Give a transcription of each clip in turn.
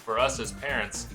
for us as parents,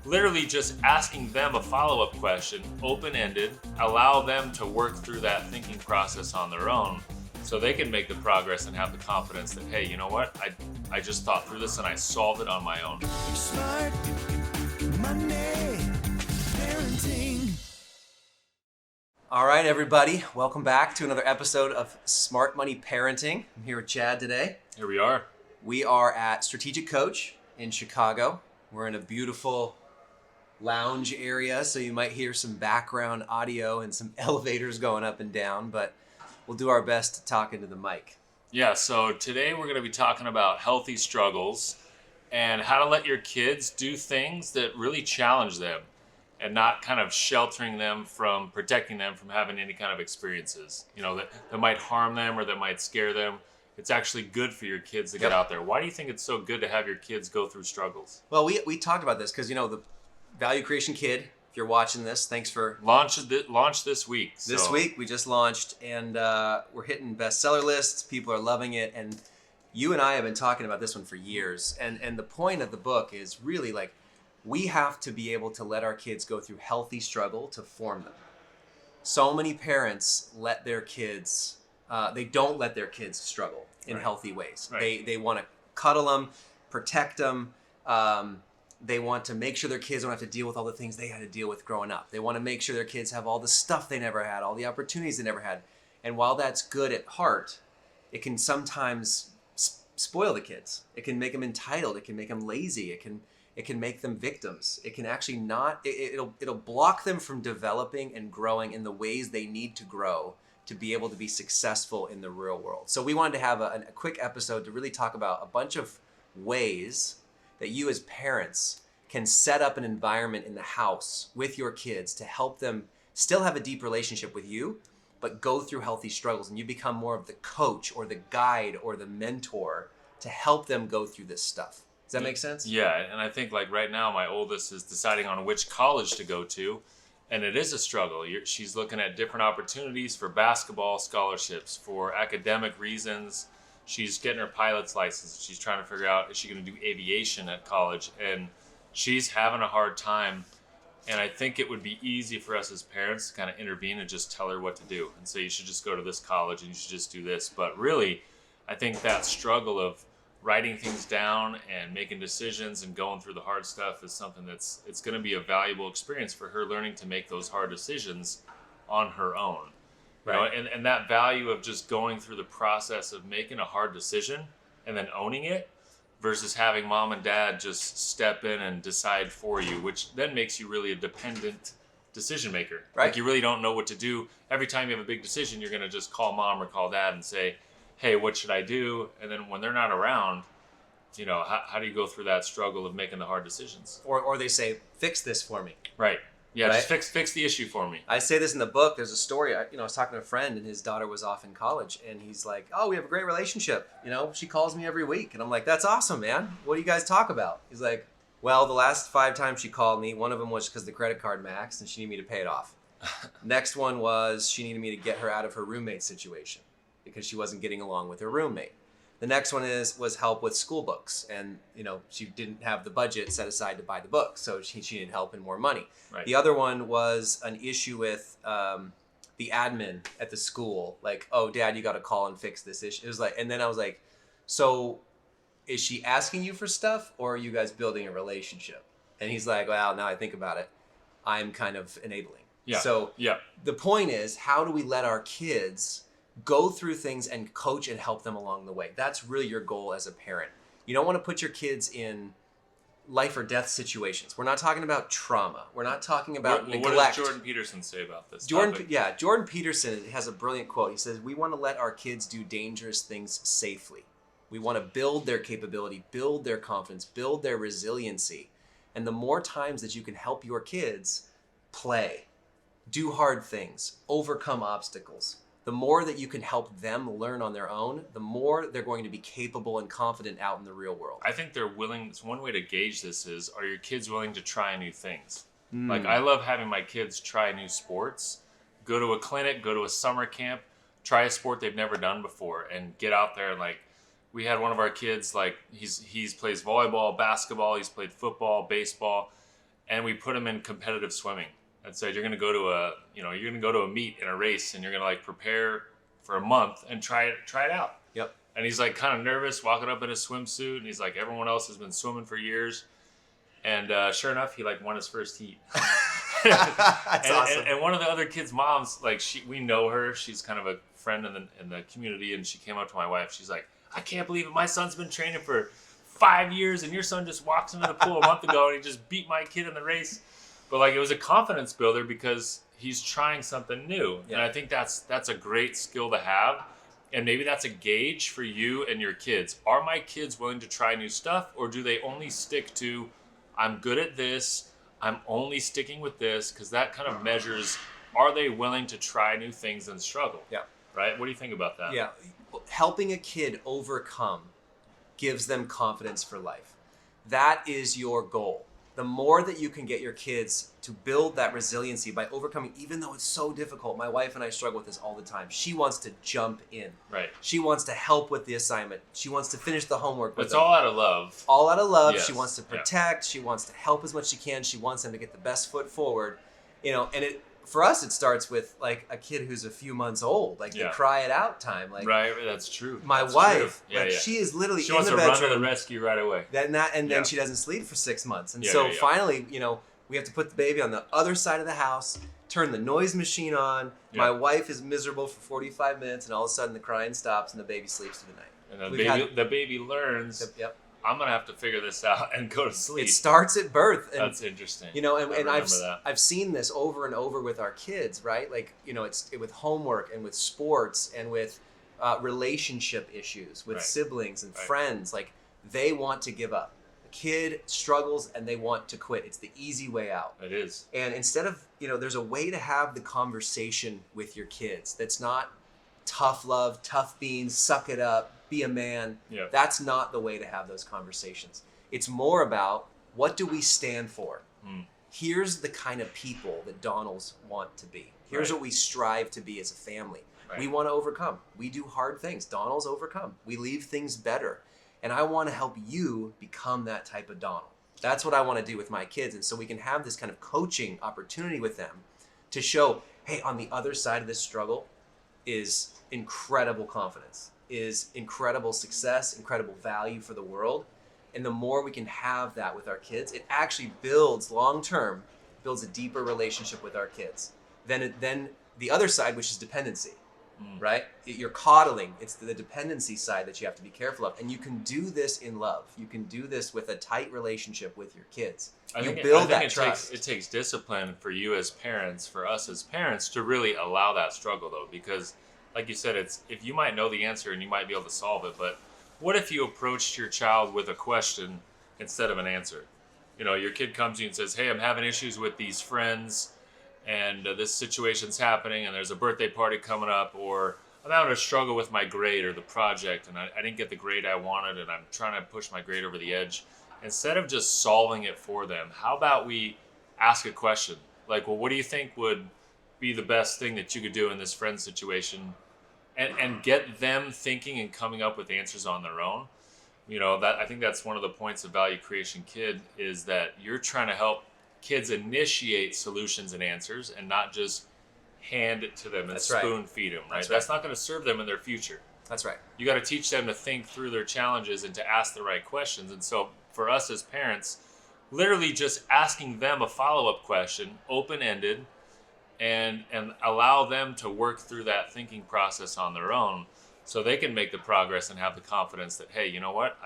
literally just asking them a follow-up question, open-ended, allow them to work through that thinking process on their own so they can make the progress and have the confidence that, hey, you know what? I just thought through this and I solved it on my own. Smart Money Parenting. All right, everybody. Welcome back to another episode of Smart Money Parenting. I'm here with Chad today. Here we are. We are at Strategic Coach in Chicago. We're in a beautiful lounge area, so you might hear some background audio and some elevators going up and down, but we'll do our best to talk into the mic. Yeah, so today we're going to be talking about healthy struggles and how to let your kids do things that really challenge them and not kind of sheltering them from, protecting them from having any kind of experiences, you know, that might harm them or that might scare them. It's actually good for your kids to get out there. Why do you think it's so good to have your kids go through struggles? Well, we talked about this because, you know, the Value Creation Kid, if you're watching this, thanks for... Launch this week. This week, we just launched, and we're hitting bestseller lists. People are loving it, and you and I have been talking about this one for years. And the point of the book is really like, we have to be able to let our kids go through healthy struggle to form them. So many parents let their kids, they don't let their kids struggle in healthy ways. Right. They want to cuddle them, protect them. They want to make sure their kids don't have to deal with all the things they had to deal with growing up. They want to make sure their kids have all the stuff they never had, all the opportunities they never had. And while that's good at heart, it can sometimes spoil the kids. It can make them entitled. It can make them lazy. It can make them victims. It can actually not, it'll block them from developing and growing in the ways they need to grow to be able to be successful in the real world. So we wanted to have a quick episode to really talk about a bunch of ways that you as parents can set up an environment in the house with your kids to help them still have a deep relationship with you, but go through healthy struggles, and you become more of the coach or the guide or the mentor to help them go through this stuff. Does that make sense? Yeah, and I think like right now my oldest is deciding on which college to go to, and it is a struggle. She's looking at different opportunities for basketball scholarships, for academic reasons. She's getting her pilot's license. She's trying to figure out, is she going to do aviation at college? And she's having a hard time. And I think it would be easy for us as parents to kind of intervene and just tell her what to do and say, you should just go to this college and you should just do this. But really, I think that struggle of writing things down and making decisions and going through the hard stuff is something it's going to be a valuable experience for her, learning to make those hard decisions on her own. Right. You know, and that value of just going through the process of making a hard decision and then owning it versus having mom and dad just step in and decide for you, which then makes you really a dependent decision maker. Right. Like you really don't know what to do. Every time you have a big decision, you're going to just call mom or call dad and say, hey, what should I do? And then when they're not around, you know, how do you go through that struggle of making the hard decisions? Or they say, fix this for me. Right. Yeah, right? Just fix the issue for me. I say this in the book. There's a story. I was talking to a friend, and his daughter was off in college, and he's like, oh, we have a great relationship. You know, she calls me every week. And I'm like, that's awesome, man. What do you guys talk about? He's like, well, the last 5 times she called me, one of them was because the credit card maxed, and she needed me to pay it off. Next one was she needed me to get her out of her roommate situation because she wasn't getting along with her roommate. The next one was help with school books, and you know she didn't have the budget set aside to buy the books, so she needed help and more money. Right. The other one was an issue with the admin at the school, like, oh, Dad, you got to call and fix this issue. It was like, and then I was like, so is she asking you for stuff, or are you guys building a relationship? And he's like, well, now I think about it, I'm kind of enabling. Yeah. So the point is, how do we let our kids go through things and coach and help them along the way? That's really your goal as a parent. You don't want to put your kids in life or death situations. We're not talking about trauma. We're not talking about neglect. What does Jordan Peterson say about this topic? Jordan Peterson has a brilliant quote. He says, we want to let our kids do dangerous things safely. We want to build their capability, build their confidence, build their resiliency. And the more times that you can help your kids play, do hard things, overcome obstacles, the more that you can help them learn on their own, the more they're going to be capable and confident out in the real world. I think they're willing. It's one way to gauge this is, are your kids willing to try new things? Like I love having my kids try new sports, go to a clinic, go to a summer camp, try a sport they've never done before, and get out there and like we had one of our kids, like he's plays volleyball, basketball, he's played football, baseball, and we put him in competitive swimming. And said you're gonna go to a meet in a race, and you're gonna like prepare for a month and try it out. Yep. And he's like kind of nervous walking up in his swimsuit, and he's like, everyone else has been swimming for years. And sure enough, he like won his first heat. That's awesome. And one of the other kids' moms, like we know her. She's kind of a friend in the community, and she came up to my wife. She's like, I can't believe it. My son's been training for 5 years, and your son just walks into the pool a month ago, and he just beat my kid in the race. But like it was a confidence builder because he's trying something new, and I think that's a great skill to have. And maybe that's a gauge for you and your kids. Are my kids willing to try new stuff, or do they only stick to, I'm good at this, I'm only sticking with this? Because that kind of measures, are they willing to try new things and struggle? Yeah. Right? What do you think about that? Yeah. Helping a kid overcome gives them confidence for life. That is your goal. The more that you can get your kids to build that resiliency by overcoming, even though it's so difficult. My wife and I struggle with this all the time. She wants to jump in. Right. She wants to help with the assignment. She wants to finish the homework with It's them. all out of love. All out of love. Yes. She wants to protect. She wants to help as much as she can. She wants them to get the best foot forward. And for us, it starts with like a kid who's a few months old, like the cry it out time. Like right, that's true. my That's wife, true. she is literally she in wants the to bedroom. run to the rescue right away. Then she doesn't sleep for 6 months. And Yeah. finally, we have to put the baby on the other side of the house, turn the noise machine on. Yeah. My wife is miserable for 45 minutes, and all of a sudden the crying stops and the baby sleeps through the night. And the baby learns, Yep. I'm going to have to figure this out and go to sleep. It starts at birth. And, That's interesting. and that. I've seen this over and over with our kids, right? Like, it's with homework and with sports and with relationship issues with siblings and friends. Like, they want to give up. The kid struggles and they want to quit. It's the easy way out. It is. And instead of, there's a way to have the conversation with your kids that's not tough love, tough beans, suck it up, be a man. Yeah. That's not the way to have those conversations. It's more about, what do we stand for? Here's the kind of people that Donalds want to be. Here's what we strive to be as a family. Right. We want to overcome. We do hard things. Donalds overcome. We leave things better. And I want to help you become that type of Donald. That's what I want to do with my kids. And so we can have this kind of coaching opportunity with them to show, hey, on the other side of this struggle is incredible confidence, is incredible success, incredible value for the world. And the more we can have that with our kids, it actually builds long-term, builds a deeper relationship with our kids. Then the other side, which is dependency, right? You're coddling. It's the dependency side that you have to be careful of. And you can do this in love. You can do this with a tight relationship with your kids. I think that trust. It takes discipline for you as parents, for us as parents, to really allow that struggle, though, because like you said, if you might know the answer and you might be able to solve it, but what if you approached your child with a question instead of an answer? Your kid comes to you and says, hey, I'm having issues with these friends, and this situation's happening, and there's a birthday party coming up, or I'm having a struggle with my grade or the project, and I didn't get the grade I wanted, and I'm trying to push my grade over the edge. Instead of just solving it for them, how about we ask a question? Like, well, what do you think would be the best thing that you could do in this friend situation? And get them thinking and coming up with answers on their own. That I think that's one of the points of Value Creation Kid, is that you're trying to help kids initiate solutions and answers and not just hand it to them and spoon feed them, right? That's not going to serve them in their future. That's right. You got to teach them to think through their challenges and to ask the right questions. And so for us as parents, literally just asking them a follow-up question, open-ended, and allow them to work through that thinking process on their own, so they can make the progress and have the confidence that, hey, you know what?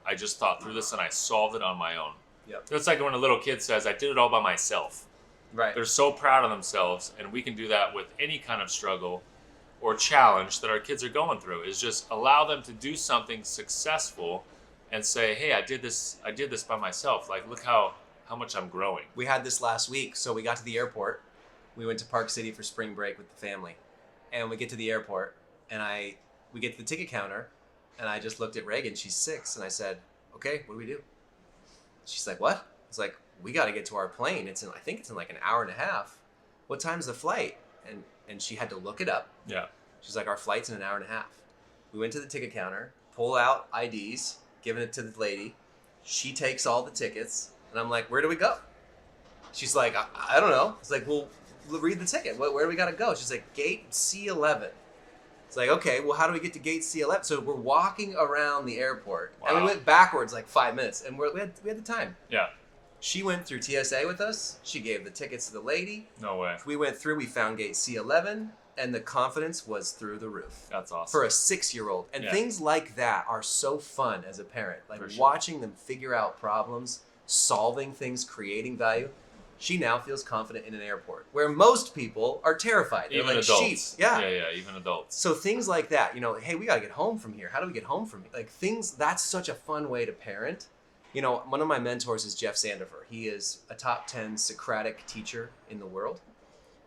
I just thought through this and I solved it on my own. Yep. It's like when a little kid says, I did it all by myself. Right. They're so proud of themselves, and we can do that with any kind of struggle or challenge that our kids are going through, is just allow them to do something successful and say, hey, I did this by myself. Like, look how much I'm growing. We had this last week. So we got to the airport. We went to Park City for spring break with the family. And we get to the airport, and we get to the ticket counter, and I just looked at Reagan. She's 6, and I said, okay, what do we do? She's like, what? I was like, we got to get to our plane. I think it's in like an hour and a half. What time's the flight? And she had to look it up. Yeah. She's like, our flight's in an hour and a half. We went to the ticket counter. pull out IDs, giving it to the lady. She takes all the tickets, and I'm like, where do we go? She's like, I don't know. It's like, well, read the ticket. Where do we got to go? She's like, gate C11. It's like, okay, well, how do we get to gate C11? So we're walking around the airport, and we went backwards like 5 minutes, and we had the time. Yeah. She went through TSA with us. She gave the tickets to the lady. No way. We went through. We found gate C11, and the confidence was through the roof. That's awesome. For a 6-year-old. And things like that are so fun as a parent. Like watching them figure out problems, solving things, creating value. She now feels confident in an airport where most people are terrified. They're Even like adults. sheep. Yeah. Yeah, even adults. So things like that, hey, we got to get home from here. How do we get home from here? Like things, that's such a fun way to parent. One of my mentors is Jeff Sandifer. He is a top 10 Socratic teacher in the world.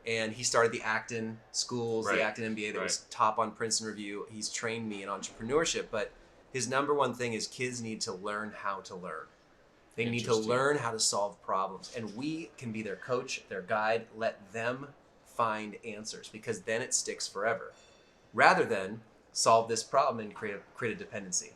And he started the Acton schools, the Acton MBA that was top on Princeton Review. He's trained me in entrepreneurship, but his number one thing is kids need to learn how to learn. They need to learn how to solve problems. And we can be their coach, their guide, let them find answers because then it sticks forever. Rather than solve this problem and create a dependency.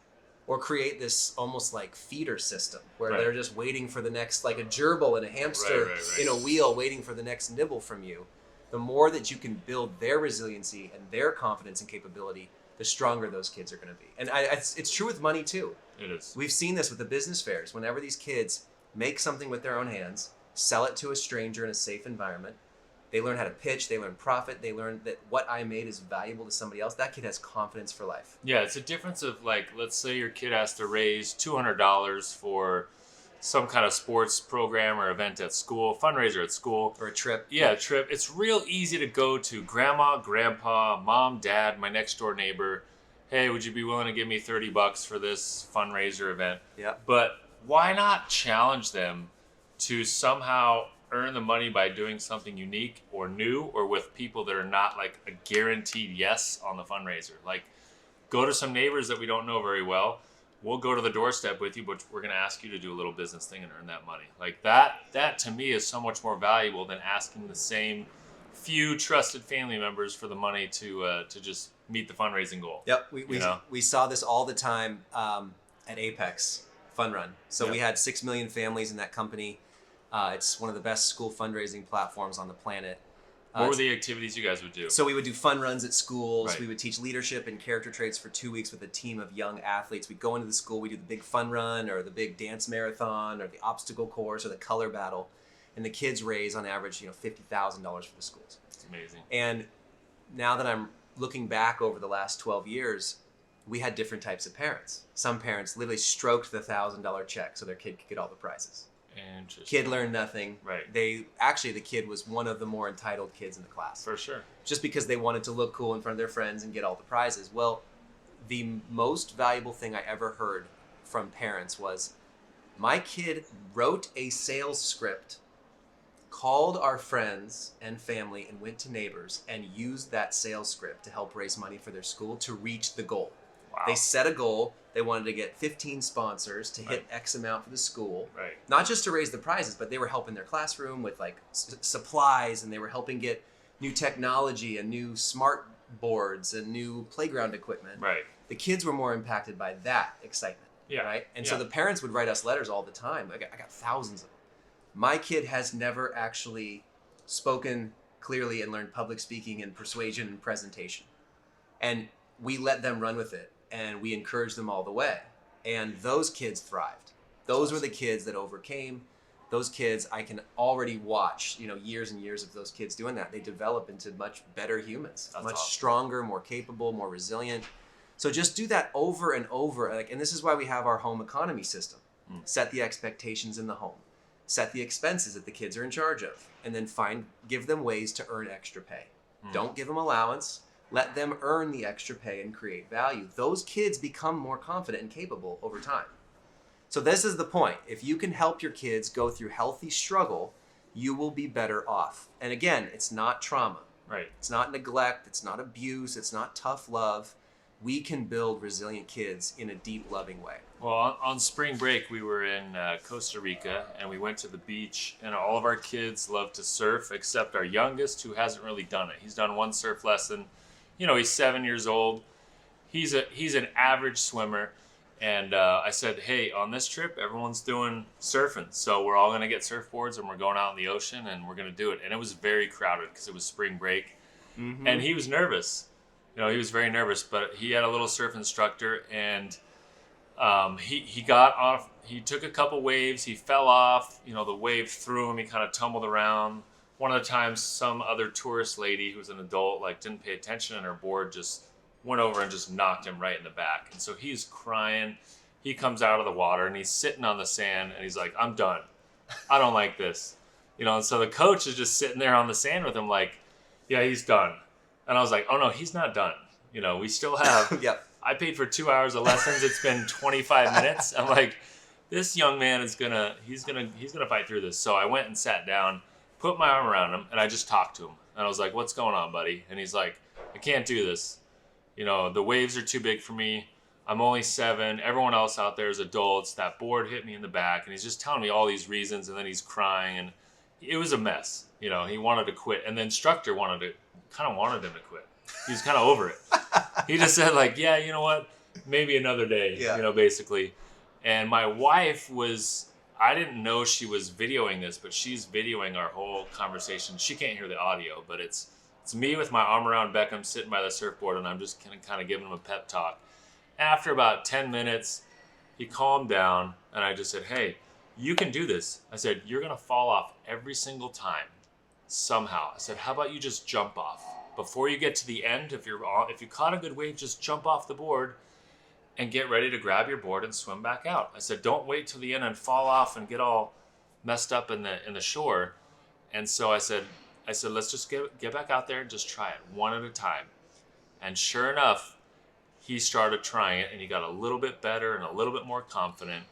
Or create this almost like feeder system where they're just waiting for the next, like a gerbil and a hamster in a wheel waiting for the next nibble from you. The more that you can build their resiliency and their confidence and capability, the stronger those kids are going to be. And it's true with money too. It is. We've seen this with the business fairs. Whenever these kids make something with their own hands, sell it to a stranger in a safe environment, they learn how to pitch, they learn profit, they learn that what I made is valuable to somebody else. That kid has confidence for life. Yeah, it's a difference of like, let's say your kid has to raise $200 for some kind of sports program or event at school, fundraiser at school. Or a trip. Yeah, a trip. It's real easy to go to grandma, grandpa, mom, dad, my next door neighbor. Hey, would you be willing to give me $30 for this fundraiser event? Yeah. But why not challenge them to somehow earn the money by doing something unique or new or with people that are not like a guaranteed yes on the fundraiser? Like go to some neighbors that we don't know very well. We'll go to the doorstep with you, but we're going to ask you to do a little business thing and earn that money. Like that to me is so much more valuable than asking the same few trusted family members for the money to just meet the fundraising goal. Yep, we saw this all the time at Apex Fun Run. So we had 6 million families in that company. It's one of the best school fundraising platforms on the planet. What were the activities you guys would do? So we would do fun runs at schools. Right. We would teach leadership and character traits for 2 weeks with a team of young athletes. We'd go into the school, we'd do the big fun run or the big dance marathon or the obstacle course or the color battle. And the kids raise on average, $50,000 for the schools. It's amazing. And now that I'm looking back over the last 12 years, we had different types of parents. Some parents literally stroked the $1,000 check so their kid could get all the prizes. Interesting. Kid learned nothing. Right. The kid was one of the more entitled kids in the class. For sure. Just because they wanted to look cool in front of their friends and get all the prizes. Well, the most valuable thing I ever heard from parents was, my kid wrote a sales script, called our friends and family and went to neighbors and used that sales script to help raise money for their school to reach the goal. Wow. They set a goal. They wanted to get 15 sponsors to hit X amount for the school. Right. Not just to raise the prizes, but they were helping their classroom with like supplies, and they were helping get new technology and new smart boards and new playground equipment. Right. The kids were more impacted by that excitement. Yeah. Right. And so the parents would write us letters all the time. I got thousands of them. My kid has never actually spoken clearly and learned public speaking and persuasion and presentation. And we let them run with it. And we encouraged them all the way. And those kids thrived. Those were the kids that overcame. Those kids, I can already watch, years and years of those kids doing that. They develop into much better humans. That's much awesome. Stronger, more capable, more resilient. So just do that over and over. And this is why we have our home economy system. Set the expectations in the home. Set the expenses that the kids are in charge of. And then give them ways to earn extra pay. Don't give them allowance. Let them earn the extra pay and create value. Those kids become more confident and capable over time. So this is the point. If you can help your kids go through healthy struggle, you will be better off. And again, it's not trauma. Right. It's not neglect. It's not abuse. It's not tough love. We can build resilient kids in a deep, loving way. Well, on spring break, we were in Costa Rica, and we went to the beach, and all of our kids love to surf, except our youngest, who hasn't really done it. He's done one surf lesson. He's 7 years old. he's an average swimmer. And I said, hey, on this trip, everyone's doing surfing. So we're all going to get surfboards and we're going out in the ocean and we're going to do it. And it was very crowded because it was spring break. Mm-hmm. And he was nervous. He was very nervous, but he had a little surf instructor and he got off. He took a couple waves. He fell off. The wave threw him. He kind of tumbled around. One of the times, some other tourist lady who was an adult didn't pay attention and her board just went over and just knocked him right in the back. And so he's crying. He comes out of the water and he's sitting on the sand and he's like, I'm done. I don't like this. And so the coach is just sitting there on the sand with him like, yeah, he's done. And I was like, oh no, he's not done. We still have, Yep. I paid for 2 hours of lessons. It's been 25 minutes. I'm like, this young man he's gonna fight through this. So I went and sat down, put my arm around him and I just talked to him. And I was like, what's going on, buddy? And he's like, I can't do this. The waves are too big for me. I'm only 7. Everyone else out there is adults. That board hit me in the back. And he's just telling me all these reasons. And then he's crying. And it was a mess. He wanted to quit. And the instructor wanted him to quit. He was kind of over it. He just said yeah, you know what? Maybe another day, basically. And my wife I didn't know she was videoing this, but she's videoing our whole conversation. She can't hear the audio, but it's me with my arm around Beckham sitting by the surfboard, and I'm just kind of giving him a pep talk. After about 10 minutes, he calmed down, and I just said, hey, you can do this. I said, you're going to fall off every single time, somehow. I said, how about you just jump off? Before you get to the end, if you caught a good wave, just jump off the board and get ready to grab your board and swim back out. I said, don't wait till the end and fall off and get all messed up in the shore. And so I said, let's just get back out there and just try it one at a time. And sure enough, he started trying it and he got a little bit better and a little bit more confident.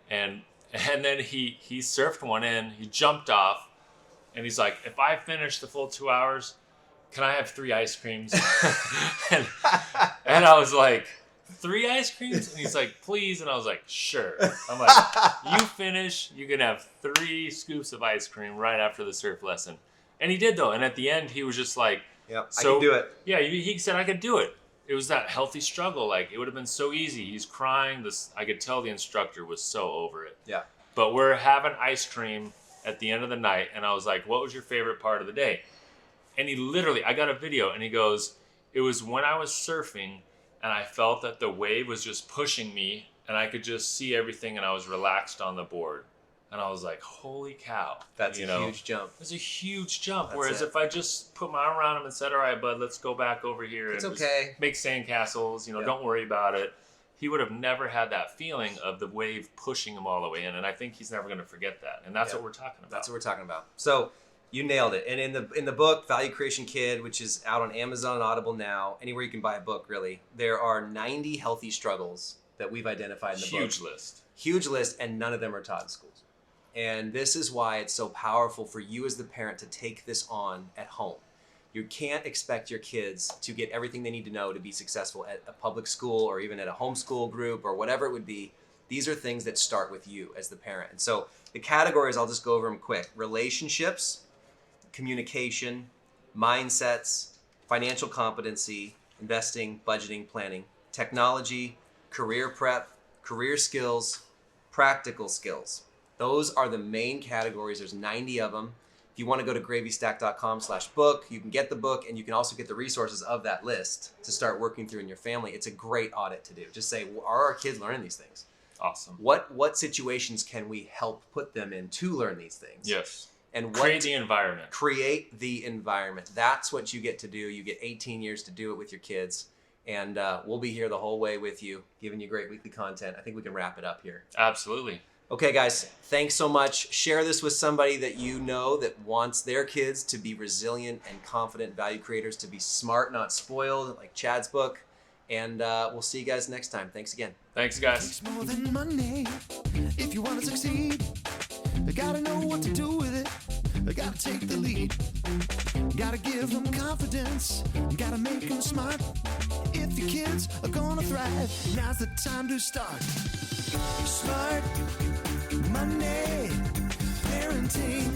And then he surfed one in, he jumped off, and he's like, if I finish the full 2 hours, can I have 3 ice creams? and I was like, 3 ice creams? And he's like, please. And I was like, sure. I'm like, you finish, you can have 3 scoops of ice cream right after the surf lesson. And he did, though. And at the end, he was just like, yep, I can do it. Yeah, he said, I could do it. It was that healthy struggle. It would have been so easy. He's crying. I could tell the instructor was so over it. Yeah. But we're having ice cream at the end of the night. And I was like, what was your favorite part of the day? And he literally, I got a video, and he goes, it was when I was surfing, and I felt that the wave was just pushing me, and I could just see everything, and I was relaxed on the board. And I was like, holy cow. That's a huge jump. It's a huge jump. That's Whereas if I just put my arm around him and said, all right, bud, let's go back over here and just make sandcastles, don't worry about it. He would have never had that feeling of the wave pushing him all the way in. And I think he's never going to forget that. And that's what we're talking about. That's what we're talking about. So you nailed it. And in the book, Value Creation Kid, which is out on Amazon and Audible now, anywhere you can buy a book, really, there are 90 healthy struggles that we've identified in the book. Huge list, and none of them are taught in schools. And this is why it's so powerful for you as the parent to take this on at home. You can't expect your kids to get everything they need to know to be successful at a public school or even at a homeschool group or whatever it would be. These are things that start with you as the parent. And so the categories, I'll just go over them quick. Relationships, communication, mindsets, financial competency, investing, budgeting, planning, technology, career prep, career skills, practical skills. Those are the main categories. There's 90 of them. If you want to go to gravystack.com/book, you can get the book, and you can also get the resources of that list to start working through in your family. It's a great audit to do. Just say, are our kids learning these things? Awesome. What situations can we help put them in to learn these things? Yes. And create the environment. Create the environment. That's what you get to do. You get 18 years to do it with your kids. And we'll be here the whole way with you, giving you great weekly content. I think we can wrap it up here. Absolutely. Okay, guys, thanks so much. Share this with somebody that you know that wants their kids to be resilient and confident value creators, to be smart, not spoiled, like Chad's book. And we'll see you guys next time. Thanks again. Thanks, guys. It's more than money if you want to succeed. You gotta know what to do with it. You gotta take the lead. You gotta give them confidence. You gotta make them smart. If your kids are gonna thrive, now's the time to start. Smart money parenting.